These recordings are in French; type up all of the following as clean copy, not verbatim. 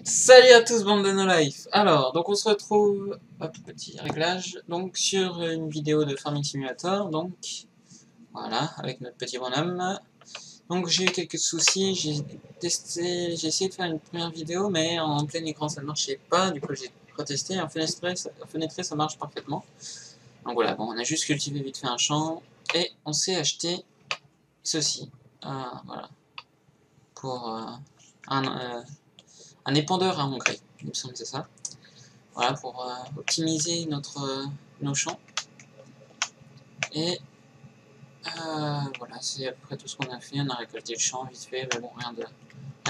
Salut à tous, bande de no life. Alors, donc on se retrouve, hop, petit réglage, donc sur une vidéo de Farming Simulator, donc voilà, avec notre petit bonhomme. Donc j'ai eu quelques soucis, j'ai essayé de faire une première vidéo, mais en plein écran ça ne marchait pas, du coup j'ai retesté, en fenêtré ça marche parfaitement. Donc voilà, bon, on a juste cultivé vite fait un champ, et on s'est acheté ceci, voilà, pour un épandeur à engrais, il me semble que c'est ça. Voilà, pour optimiser nos champs. Et voilà, c'est à peu près tout ce qu'on a fait. On a récolté le champ vite fait, mais bon, rien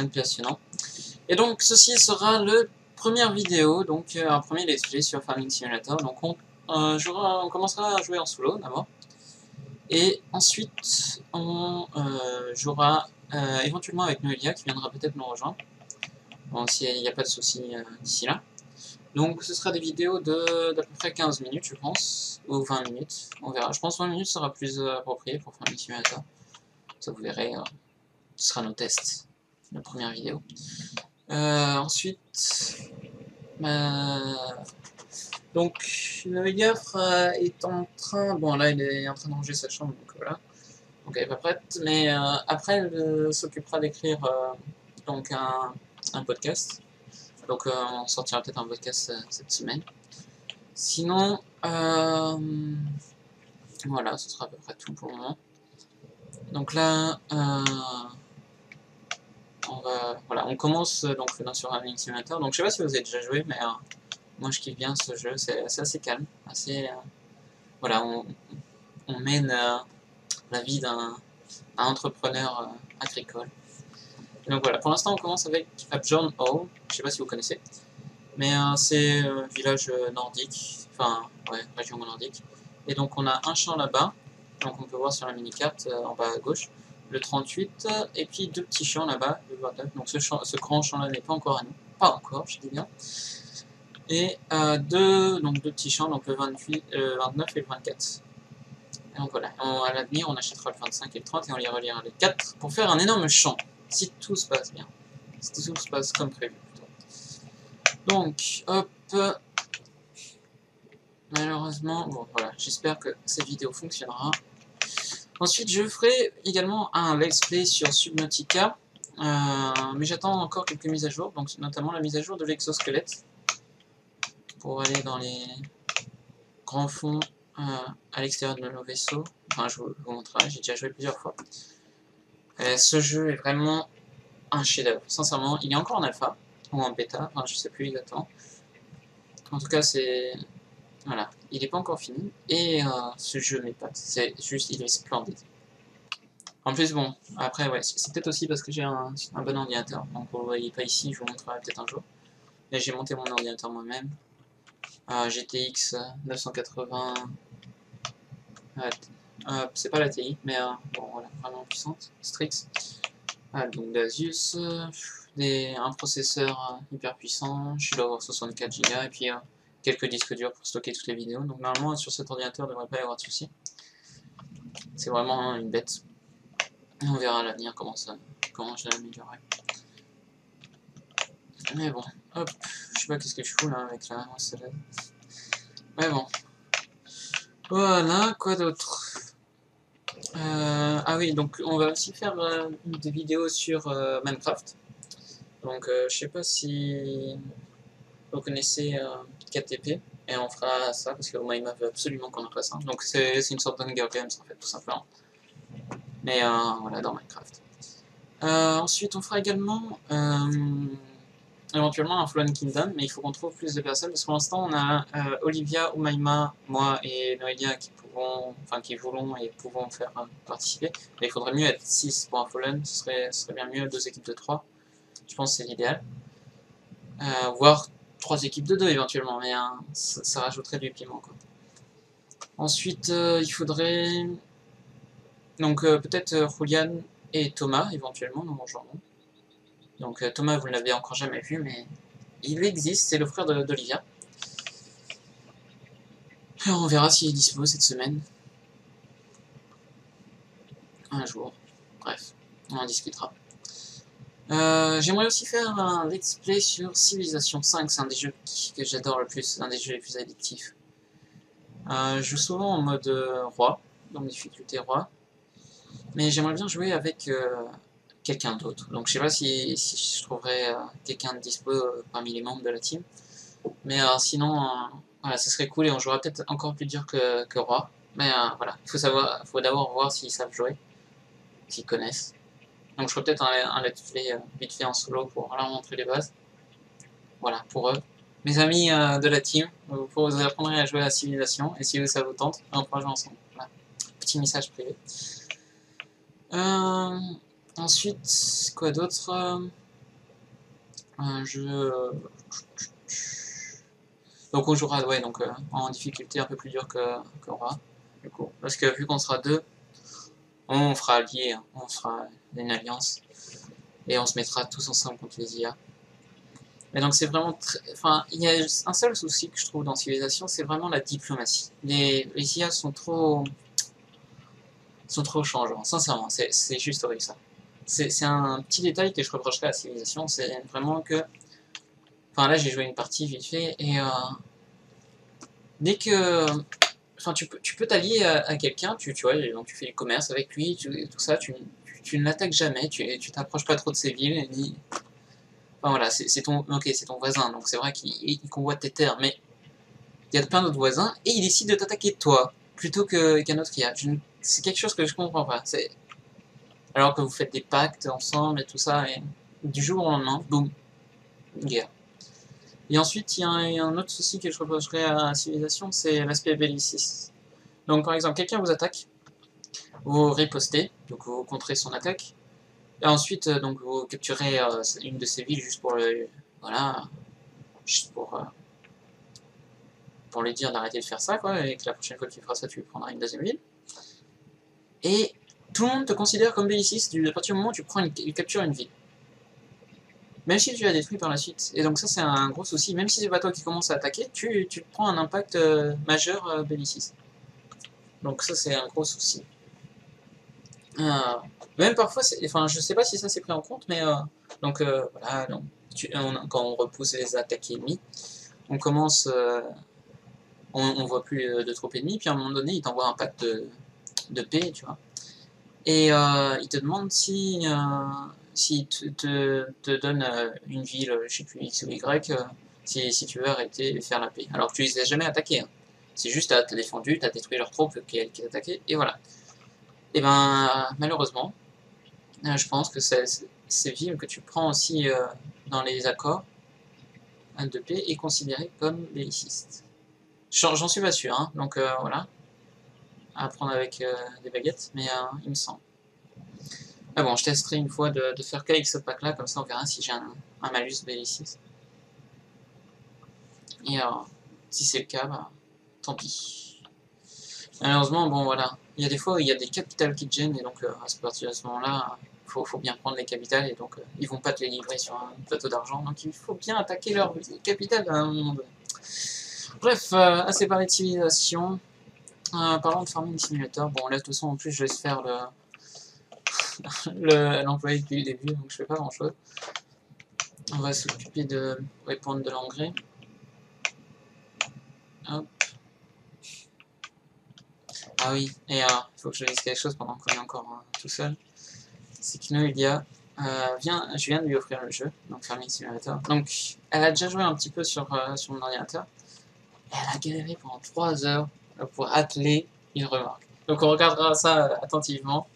de passionnant. Et donc, ceci sera le première vidéo, donc un premier let's play sur Farming Simulator. Donc, on commencera à jouer en solo d'abord. Et ensuite, on jouera éventuellement avec Noelia qui viendra peut-être nous rejoindre. Bon, s'il n'y a pas de soucis d'ici là. Donc ce sera des vidéos d'à peu près 15 minutes, je pense, ou 20 minutes, on verra. Je pense que 20 minutes sera plus approprié pour faire un simulateur. Ça vous verrez, ce sera nos tests, la première vidéo. Ensuite, donc Noelia est en train, bon là il est en train de ranger sa chambre, donc voilà, donc elle n'est pas prête, mais après elle s'occupera d'écrire donc un podcast. Donc on sortira peut-être un podcast cette semaine. Sinon, voilà, ce sera à peu près tout pour le moment. Donc là, on commence donc sur un Farming Simulator. Donc je sais pas si vous avez déjà joué, mais moi je kiffe bien ce jeu. C'est assez calme, assez voilà, on mène la vie d'un entrepreneur agricole. Donc voilà, pour l'instant on commence avec John Hall. Je sais pas si vous connaissez, mais c'est un village nordique, enfin ouais, région nordique. Et donc on a un champ là-bas, donc on peut voir sur la mini-carte en bas à gauche, le 38, et puis deux petits champs là-bas, le 29. Donc ce grand champ-là n'est pas encore à nous, pas encore, je dis bien. Et deux petits champs, donc le 29 et le 24. Et donc voilà, à l'avenir on achètera le 25 et le 30 et on les reliera les 4 pour faire un énorme champ, si tout se passe bien, si tout se passe comme prévu. Donc, hop, malheureusement, bon voilà, j'espère que cette vidéo fonctionnera. Ensuite, je ferai également un let's play sur Subnautica, mais j'attends encore quelques mises à jour, donc notamment la mise à jour de l'exosquelette, pour aller dans les grands fonds à l'extérieur de nos vaisseaux. Enfin, je vous montrerai, j'ai déjà joué plusieurs fois. Ce jeu est vraiment un chef-d'œuvre, sincèrement. Il est encore en alpha, ou en bêta, enfin je sais plus exactement. En tout cas, c'est... Voilà, il n'est pas encore fini, et ce jeu m'épate, c'est juste, il est splendide. En plus, bon, après, ouais, c'est peut-être aussi parce que j'ai un bon ordinateur, donc vous ne le voyez pas ici, je vous montrerai peut-être un jour. Mais j'ai monté mon ordinateur moi-même, GTX 980, c'est pas la TI, mais bon, voilà, vraiment puissante, Strix, donc d'Asus, un processeur hyper puissant, je dois avoir 64 Go, et puis quelques disques durs pour stocker toutes les vidéos. Donc normalement sur cet ordinateur il ne devrait pas y avoir de soucis. C'est vraiment une bête. Et on verra à l'avenir comment je vais l'améliorer. Mais bon, hop, je sais pas qu'est-ce que je fous là avec la salade. Mais bon. Voilà, quoi d'autre ah oui, donc on va aussi faire des vidéos sur Minecraft. Donc je sais pas si vous connaissez KTP, et on fera ça parce que Omaima veut absolument qu'on en fasse un. Donc c'est une sorte d'Hunger Games en fait, tout simplement. Mais voilà, dans Minecraft. Ensuite, on fera également éventuellement un Fallen Kingdom, mais il faut qu'on trouve plus de personnes parce que pour l'instant on a Olivia, Umaima, moi et Noelia qui voulons et pouvons faire participer. Mais il faudrait mieux être 6 pour un Fallen, ce serait bien mieux 2 équipes de 3. Je pense que c'est l'idéal. Voire 3 équipes de 2 éventuellement, mais ça rajouterait du piment quoi. Ensuite, il faudrait donc peut-être Julian et Thomas éventuellement nous rejoindront. Donc Thomas, vous ne l'avez encore jamais vu, mais il existe, c'est le frère d'Olivia. Alors on verra s'il est dispo cette semaine. Un jour. Bref, on en discutera. J'aimerais aussi faire un let's play sur Civilization 5, c'est un des jeux que j'adore le plus, c'est un des jeux les plus addictifs. Je joue souvent en mode roi, donc difficulté roi, mais j'aimerais bien jouer avec quelqu'un d'autre. Donc je sais pas si je trouverai quelqu'un de dispo parmi les membres de la team, mais sinon, voilà, ce serait cool et on jouera peut-être encore plus dur que roi. Mais voilà, faut d'abord voir s'ils savent jouer, s'ils connaissent. Donc je ferai peut-être un let's play vite fait en solo pour leur montrer les bases. Voilà, pour eux. Mes amis de la team, vous apprendrez à jouer à Civilization, et si ça vous tente, on pourra jouer ensemble. Voilà. Petit message privé. Euh, ensuite, quoi d'autre? Un jeu... Donc on jouera ouais, donc, en difficulté un peu plus dur que Roi, du coup. Parce que vu qu'on sera deux, on fera allié, hein. On fera une alliance, et on se mettra tous ensemble contre les IA. Mais donc c'est vraiment enfin, il y a un seul souci que je trouve dans Civilization, c'est vraiment la diplomatie. Les IA sont trop changeants, sincèrement, c'est juste horrible ça. C'est un petit détail que je reprocherais à Civilization, c'est vraiment que... Enfin là j'ai joué une partie vite fait, et dès que... Enfin tu peux t'allier à quelqu'un, tu vois, donc tu fais du commerce avec lui, tout ça, tu ne l'attaques jamais, tu t'approches pas trop de ses villes, ni... Enfin voilà, c'est ton voisin, donc c'est vrai qu'il convoite tes terres, mais il y a plein d'autres voisins, et il décide de t'attaquer toi, plutôt qu'un autre IA. C'est quelque chose que je comprends pas. Alors que vous faites des pactes ensemble et tout ça, et du jour au lendemain, boum, guerre. Et ensuite, il y a un autre souci que je reprocherais à la civilisation, c'est l'aspect belliciste. Donc par exemple, quelqu'un vous attaque, vous ripostez, donc vous contrez son attaque, et ensuite donc vous capturez une de ses villes juste pour le... Voilà, juste pour lui dire d'arrêter de faire ça, quoi, et que la prochaine fois qu'il fera ça, tu lui prendras une deuxième ville. Et tout le monde te considère comme belliciste à partir du moment où tu captures une ville. Même si tu la détruis par la suite. Et donc ça c'est un gros souci, même si c'est pas toi qui commence à attaquer, tu prends un impact majeur belliciste. Donc ça c'est un gros souci. Euh, même parfois, enfin je sais pas si ça c'est pris en compte, mais donc voilà, donc, quand on repousse les attaques ennemies, on commence, on voit plus de troupes ennemies, puis à un moment donné il t'envoie un pacte de paix, tu vois. Et il te demande si te donne une ville, je sais plus, X ou Y, si tu veux arrêter et faire la paix. Alors que tu les as jamais attaqués. Hein. C'est juste, t'as défendu, t'as détruit leurs troupes qui t'attaquaient, et voilà. Et ben, malheureusement, je pense que ces villes que tu prends aussi dans les accords de paix est considérée comme belliciste. J'en suis pas sûr, hein, donc voilà, à prendre avec des baguettes, mais il me semble. Ah bon, je testerai une fois de faire qu'avec ce pack là, comme ça on verra si j'ai un malus belliciste. Et si c'est le cas, bah, tant pis. Malheureusement, bon voilà, il y a des fois où il y a des capitales qui te gênent, et donc à partir de ce moment-là, faut bien prendre les capitales, et donc ils vont pas te les livrer sur un plateau d'argent, donc il faut bien attaquer leur capitale à un moment donné. Bref, assez parlé de civilisation. Parlons de Farming Simulator, bon là de toute façon en plus je laisse faire l'employé depuis le début, donc je fais pas grand chose. On va s'occuper de répondre de l'engrais. Hop. Ah oui, et il faut que je dise quelque chose pendant qu'on est encore tout seul. C'est que Noelia, je viens de lui offrir le jeu, donc Farming Simulator. Donc, elle a déjà joué un petit peu sur mon ordinateur. Et elle a galéré pendant 3 heures pour atteler une remorque. Donc on regardera ça attentivement,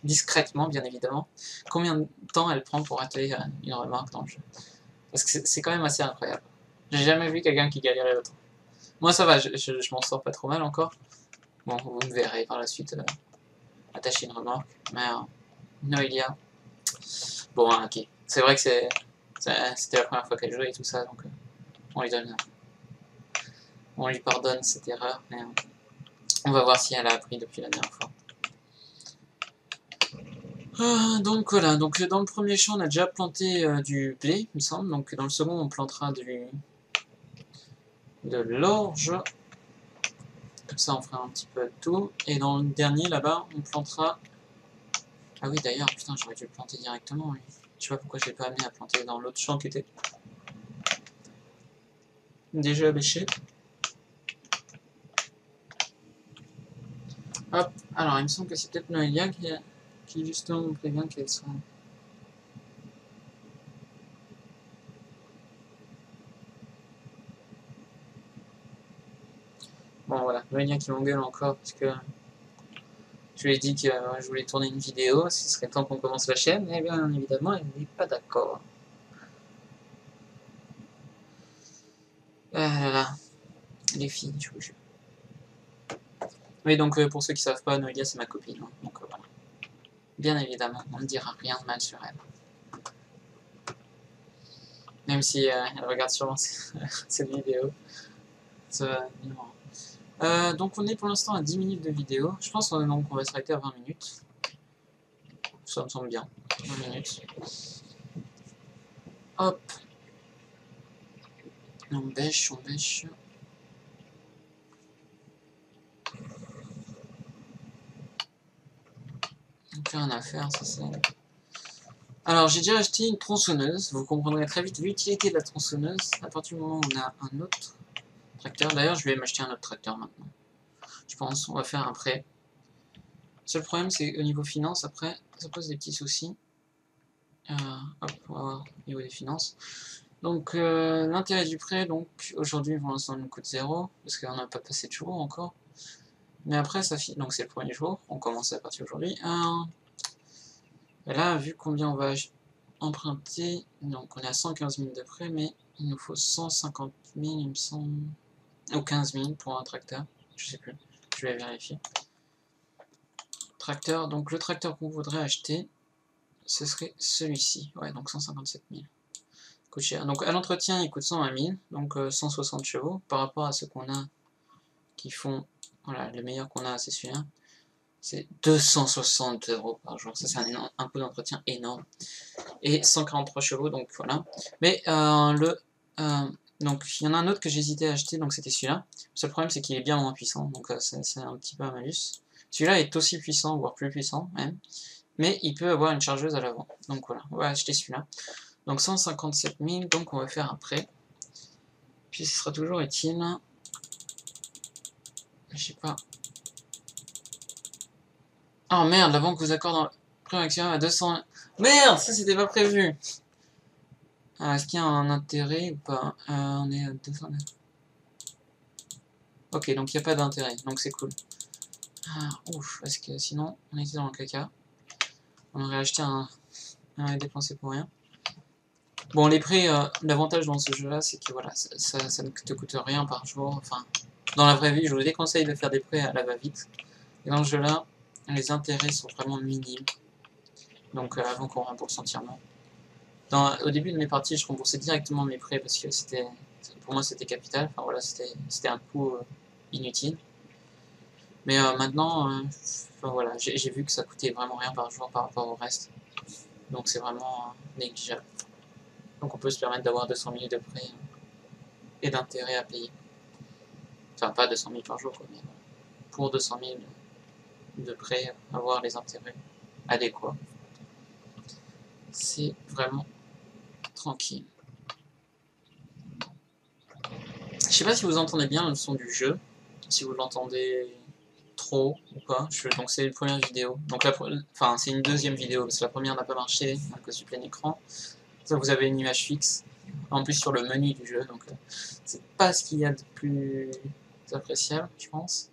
discrètement bien évidemment, combien de temps elle prend pour atteler une remorque dans le jeu. Parce que c'est quand même assez incroyable. J'ai jamais vu quelqu'un qui galérait autant. Moi ça va, je m'en sors pas trop mal encore. Bon, vous me verrez par la suite attacher une remorque. Mais Noelia, bon, ok. C'est vrai que c'était la première fois qu'elle jouait et tout ça, donc on lui pardonne cette erreur, mais on va voir si elle a appris depuis la dernière fois. Donc voilà, donc dans le premier champ on a déjà planté du blé, il me semble, donc dans le second on plantera de l'orge, comme ça on fera un petit peu de tout, et dans le dernier là-bas on plantera Ah oui, d'ailleurs, putain, j'aurais dû le planter directement, lui. Je sais pas pourquoi je l'ai pas amené à planter dans l'autre champ qui était déjà bêché. Hop, alors il me semble que c'est peut-être Noélia qui justement me prévient qu'elles sont... Bon voilà, Noélia qui m'engueule encore parce que je lui ai dit que je voulais tourner une vidéo, ce serait temps qu'on commence la chaîne, et bien évidemment elle n'est pas d'accord. Ah là là, les filles, je vous jure. Oui, donc pour ceux qui savent pas, Noélia c'est ma copine, hein, donc voilà. Bien évidemment, on ne dira rien de mal sur elle. Même si elle regarde sûrement cette vidéo. Donc on est pour l'instant à 10 minutes de vidéo. Je pense qu'on va s'arrêter à 20 minutes. Ça me semble bien. 20 minutes. Hop. On bêche, on bêche. Donc rien à faire, ça c'est... Alors j'ai déjà acheté une tronçonneuse. Vous comprendrez très vite l'utilité de la tronçonneuse à partir du moment où on a un autre tracteur. D'ailleurs je vais m'acheter un autre tracteur maintenant. Je pense, on va faire un prêt. Le seul problème c'est au niveau finance, après, ça pose des petits soucis. Hop, on va voir au niveau des finances. Donc l'intérêt du prêt, donc aujourd'hui pour l'instant il nous coûte 0, parce qu'on n'a pas passé de jour encore. Mais après ça finit, donc c'est le premier jour, on commence à partir aujourd'hui. Et là, vu combien on va emprunter, donc on est à 115 000 de prêt, mais il nous faut 150 000 il me semble, ou 15 000 pour un tracteur, je sais plus, je vais vérifier. Tracteur, donc le tracteur qu'on voudrait acheter, ce serait celui-ci, ouais, donc 157 000. Coûte cher. Donc à l'entretien il coûte 120 000, donc 160 chevaux, par rapport à ceux qu'on a qui font, voilà, le meilleur qu'on a c'est celui-là, c'est 260 € par jour, ça c'est un coût d'entretien énorme, et 143 chevaux, donc voilà. Mais donc il y en a un autre que j'hésitais à acheter, donc c'était celui-là. Le seul problème c'est qu'il est bien moins puissant, donc c'est un petit peu un malus. Celui-là est aussi puissant, voire plus puissant même, mais il peut avoir une chargeuse à l'avant, donc voilà, on va acheter celui-là. Donc 157 000, donc on va faire un prêt. Puis ce sera toujours utile. Je sais pas. Oh merde, la banque vous accorde un prêt maximum à 200... Merde, ça c'était pas prévu. Est-ce qu'il y a un intérêt ou pas? On est à 200... Ok, donc il n'y a pas d'intérêt, donc c'est cool. Ouf, parce que sinon on était dans le caca. On aurait acheté un et dépensé pour rien. Bon, les prêts, l'avantage dans ce jeu-là, c'est que voilà, ça ne te coûte rien par jour. Enfin, dans la vraie vie, je vous déconseille de faire des prêts à la va-vite. Et dans ce jeu-là, les intérêts sont vraiment minimes. Donc avant qu'on rembourse entièrement. Au début de mes parties, je remboursais directement mes prêts parce que pour moi c'était capital. Enfin voilà, c'était un coût inutile. Mais maintenant, enfin, voilà, j'ai vu que ça coûtait vraiment rien par jour par rapport au reste. Donc c'est vraiment négligeable. Donc on peut se permettre d'avoir 200 000 de prêts et d'intérêts à payer. Enfin pas 200 000 par jour, quoi, mais pour 200 000 de prêts, avoir les intérêts adéquats. C'est vraiment tranquille. Je sais pas si vous entendez bien le son du jeu, si vous l'entendez trop ou pas. Donc c'est une première vidéo. Donc enfin c'est une deuxième vidéo parce que la première n'a pas marché à cause du plein écran. Ça, vous avez une image fixe. En plus sur le menu du jeu, donc c'est pas ce qu'il y a de plus appréciable, je pense.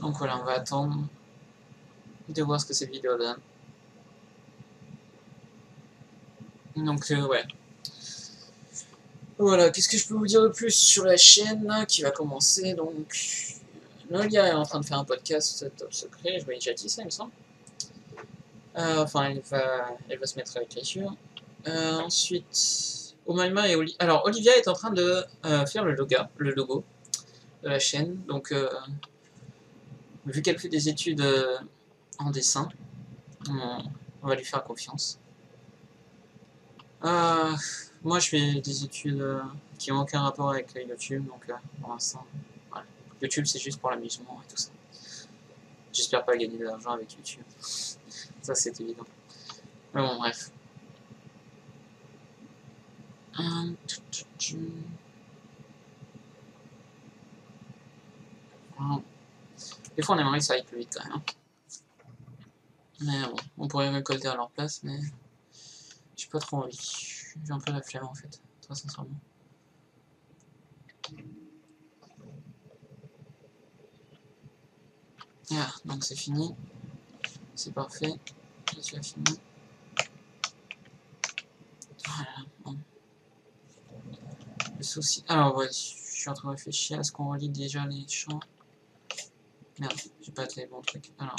Donc voilà, on va attendre de voir ce que cette vidéo donne. Donc ouais. Voilà, qu'est-ce que je peux vous dire de plus sur la chaîne là, qui va commencer. Donc Nolia est en train de faire un podcast top secret, je vous ai déjà dit ça il me semble. Enfin elle va se mettre avec l'écriture. Ensuite, Omaima et alors Olivia est en train de faire le logo de la chaîne. Donc vu qu'elle fait des études en dessin, on va lui faire confiance. Moi je fais des études qui n'ont aucun rapport avec YouTube, donc pour l'instant, voilà. YouTube c'est juste pour l'amusement et tout ça. J'espère pas gagner de l'argent avec YouTube. Ça c'est évident. Mais bon, bref. Des fois on aimerait que ça aille plus vite quand même. Mais bon, on pourrait récolter à leur place, mais j'ai pas trop envie. J'ai un peu la flemme en fait, très sincèrement. Ah, donc c'est fini. C'est parfait. J'ai déjà fini. Voilà, bon. Le souci. Alors, ouais, je suis en train de réfléchir. Est-ce qu'on relie déjà les champs? Merde, j'ai pas les bons trucs. Alors,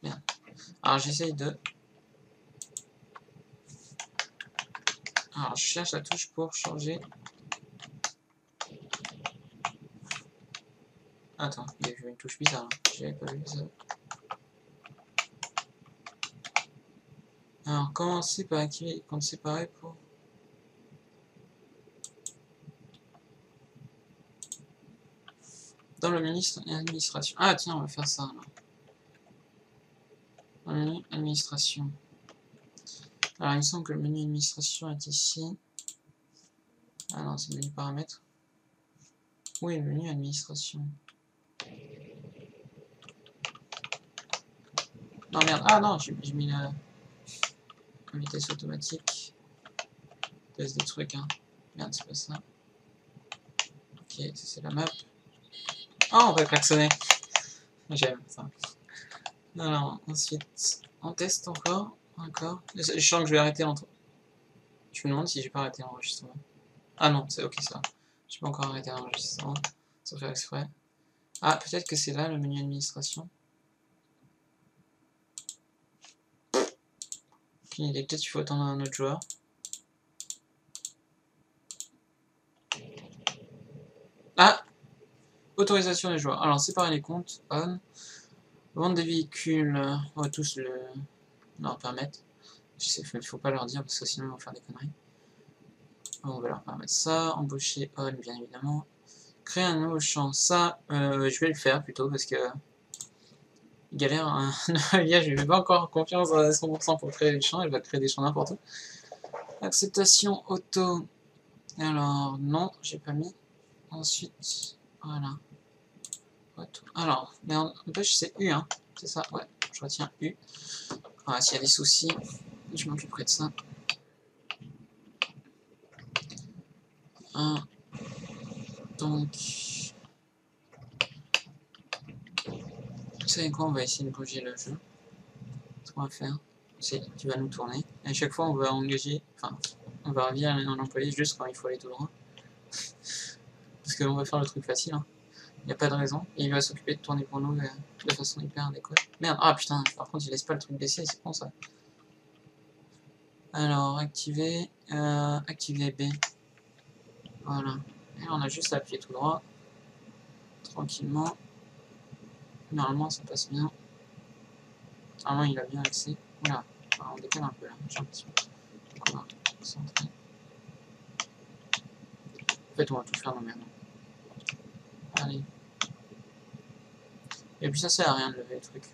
merde. Alors, j'essaye de. Alors, je cherche la touche pour changer. Attends, il y a eu une touche bizarre là. J'avais pas vu ça. Alors, commencer par activer compte séparé pour. Dans le menu administration. Ah, tiens, on va faire ça là. Dans le menu administration. Alors, il me semble que le menu administration est ici. Ah non, c'est le menu paramètres. Oui, le menu administration. Non, merde. Ah non, j'ai mis la vitesse automatique. Test des trucs, hein. Merde, c'est pas ça. Ok, ça c'est la map. Oh, on va klaxonner. J'aime ça. Alors, ensuite, on teste encore. Encore. Je sens que je vais arrêter l'entre. Je me demande si j'ai pas arrêté l'enregistrement. Ah non, c'est ok ça. J'ai pas encore arrêté l'enregistrement. Sans faire exprès. Ah, peut-être que c'est là le menu administration. Aucune idée. Peut-être qu'il faut attendre un autre joueur. Ah! Autorisation des joueurs. Alors, séparer les comptes. On. Vente des véhicules. On va tous leur permettre. Il faut pas leur dire parce que sinon ils vont faire des conneries. On va leur permettre ça. Embaucher on, bien évidemment. Créer un nouveau champ. Ça, je vais le faire plutôt parce que. Galère, hein. Je n'ai pas encore confiance à 100% pour créer les champs. Elle va créer des champs n'importe où. Acceptation auto. Alors, non, j'ai pas mis. Ensuite, voilà. Alors, mais n'empêche, c'est U, hein. C'est ça, ouais. Je retiens U. Voilà, s'il y a des soucis, je m'occuperai de ça. Donc, vous savez quoi, on va essayer de bouger le jeu. Ce qu'on va faire, c'est qu'il va nous tourner. Et à chaque fois, on va engager, enfin, on va revenir un employé juste quand il faut aller tout droit. Parce qu'on va faire le truc facile, hein. Il n'y a pas de raison. Et il va s'occuper de tourner pour nous de façon hyper adéquate. Merde, ah putain, par contre, il laisse pas le truc baisser, c'est bon ça. Alors, activer, activer B. Voilà. Et on a juste à appuyer tout droit. Tranquillement. Normalement, ça passe bien. Normalement, il a bien accès. Voilà. Alors, on décale un peu là, j'ai l'impression. Donc, on va concentrer. En fait, on va tout faire nous-mêmes. Allez. Et puis, ça sert à rien de lever le truc.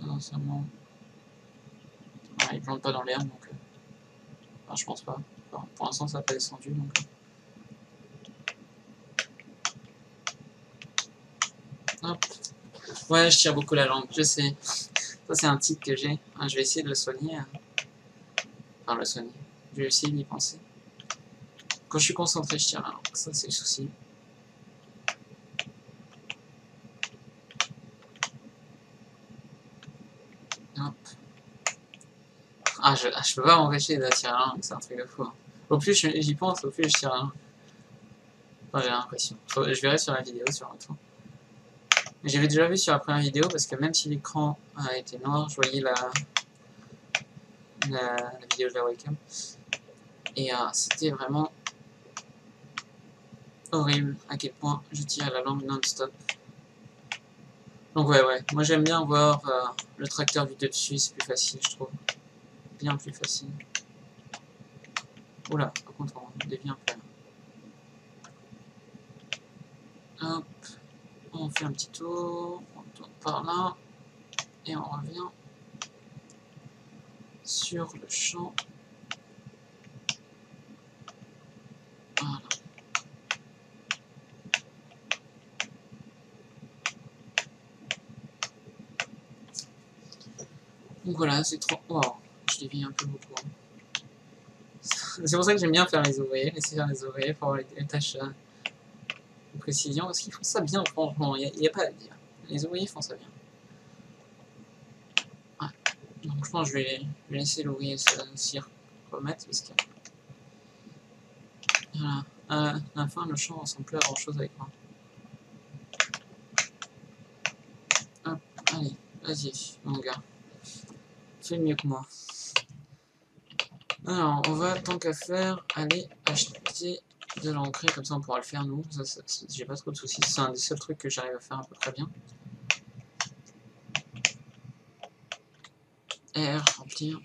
Non, seulement. Voilà, il plante pas dans l'herbe, donc. Enfin, je pense pas. Enfin, pour l'instant, ça n'a pas descendu, donc. Hop. Ouais, je tire beaucoup la langue, je sais. Ça, c'est un tic que j'ai. Je vais essayer de le soigner. Enfin, le soigner. Je vais essayer d'y penser. Quand je suis concentré, je tire la langue. Ça, c'est le souci. Hop. Ah, je peux pas m'empêcher de tirer la langue, c'est un truc de fou. Hein. Au plus j'y pense, au plus je tire la langue. Enfin, j'ai l'impression. Je verrai sur la vidéo sur l'autre fois. J'avais déjà vu sur la première vidéo parce que même si l'écran a été noir, je voyais la vidéo de la webcam. Et c'était vraiment horrible à quel point je tire la langue non-stop. Donc ouais, moi j'aime bien voir le tracteur vu de dessus, c'est plus facile je trouve. Bien plus facile. Oula, par contre on dévie un peu. Hop, on fait un petit tour, on tourne par là. Et on revient sur le champ. Voilà. Donc voilà, c'est trop... Wow, je dévie un peu beaucoup. C'est pour ça que j'aime bien faire les ouvriers, laisser faire les ouvriers pour avoir les tâches de précision, parce qu'ils font ça bien, franchement, il n'y a pas à dire. Les ouvriers font ça bien. Ouais. Donc je pense que je vais laisser l'ouvrier s'y remettre, parce que... Voilà. À la fin, le champ ressemble plus à grand chose avec moi. Hop, allez, vas-y, mon gars. Fais mieux que moi. Alors, on va, tant qu'à faire, aller acheter de l'engrais, comme ça on pourra le faire nous. Ça, j'ai pas trop de soucis, c'est un des seuls trucs que j'arrive à faire à peu près bien. R, remplir.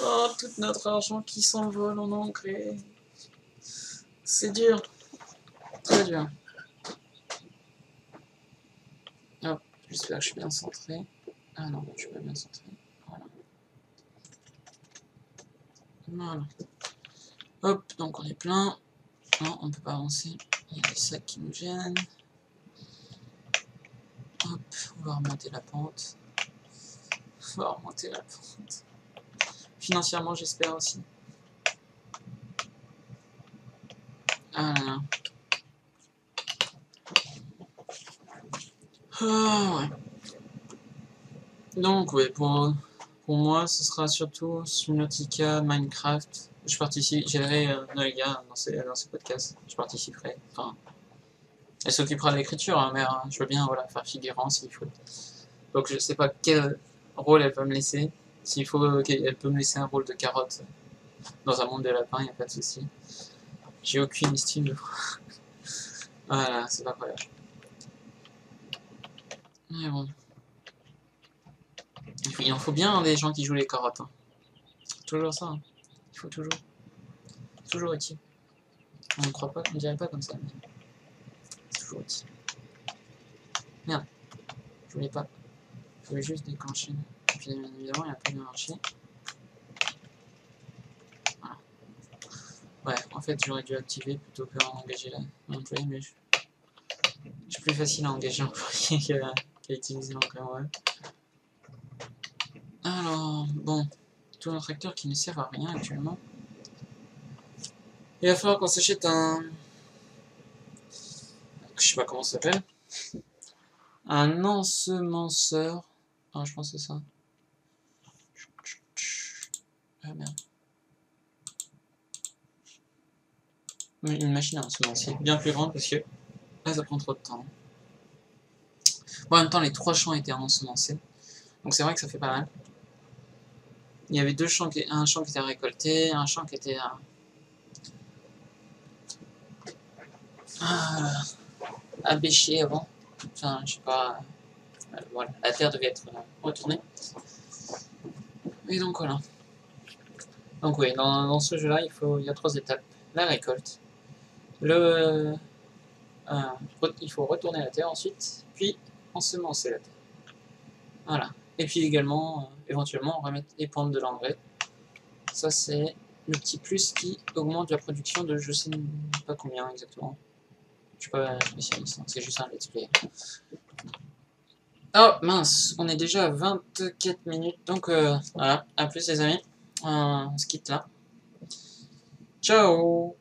Oh, tout notre argent qui s'envole en engrais. C'est dur. Très dur. Hop, j'espère que je suis bien centré. Ah non, je suis pas bien centré. Voilà. Voilà. Hop, donc on est plein. Non, on peut pas avancer. Il y a des sacs qui nous gênent. Hop, on va remonter la pente. On va remonter la pente. Financièrement, j'espère aussi. Ah là là. Ah ouais. Donc, ouais, pour moi, ce sera surtout Subnautica, Minecraft. Je participe, j'aiderai Noelia dans ces podcasts. Je participerai. Enfin, elle s'occupera de l'écriture, hein, mais je veux bien voilà, faire figurant s'il faut. Donc, je sais pas quel rôle elle va me laisser. S'il faut, elle peut me laisser un rôle de carotte dans un monde de lapins, il n'y a pas de souci. J'ai aucune estime de moi. Voilà, c'est pas incroyable. Mais bon. Il en faut bien des gens qui jouent les carottes. Hein. Toujours ça. Hein. Il faut toujours. Toujours utile. On ne croit pas, on dirait pas comme ça. Mais c'est toujours utile. Merde. Je voulais pas. Je voulais juste déclencher. Et puis évidemment, il n'a pas bien marché. Voilà. Ouais, en fait, j'aurais dû activer plutôt que engager l'employé, mais c'est plus facile à engager l'employé qu'à utiliser l'engrais web. Alors, bon. Tous nos tracteurs qui ne servent à rien actuellement. Il va falloir qu'on s'achète un... Je sais pas comment ça s'appelle. Un ensemenceur. Ah, je pense que c'est ça. Ah merde. Une machine à ensemencer bien plus grande parce que là ça prend trop de temps. Bon, en même temps, les 3 champs étaient ensemencés. Donc c'est vrai que ça fait pas mal. Il y avait 2 champs, un champ qui était récolté, un champ qui était à bêcher avant. Enfin, je sais pas. Voilà, la terre devait être retournée. Et donc voilà. Donc oui, dans ce jeu-là, il y a 3 étapes. La récolte, il faut retourner la terre ensuite, puis ensemencer la terre. Voilà. Et puis également, éventuellement, remettre et prendre de l'engrais. Ça, c'est le petit plus qui augmente la production de je sais pas combien exactement. Je suis pas spécialiste, hein, c'est juste un let's play. Oh mince, on est déjà à 24 minutes, donc voilà, à plus les amis, on se quitte là. Ciao!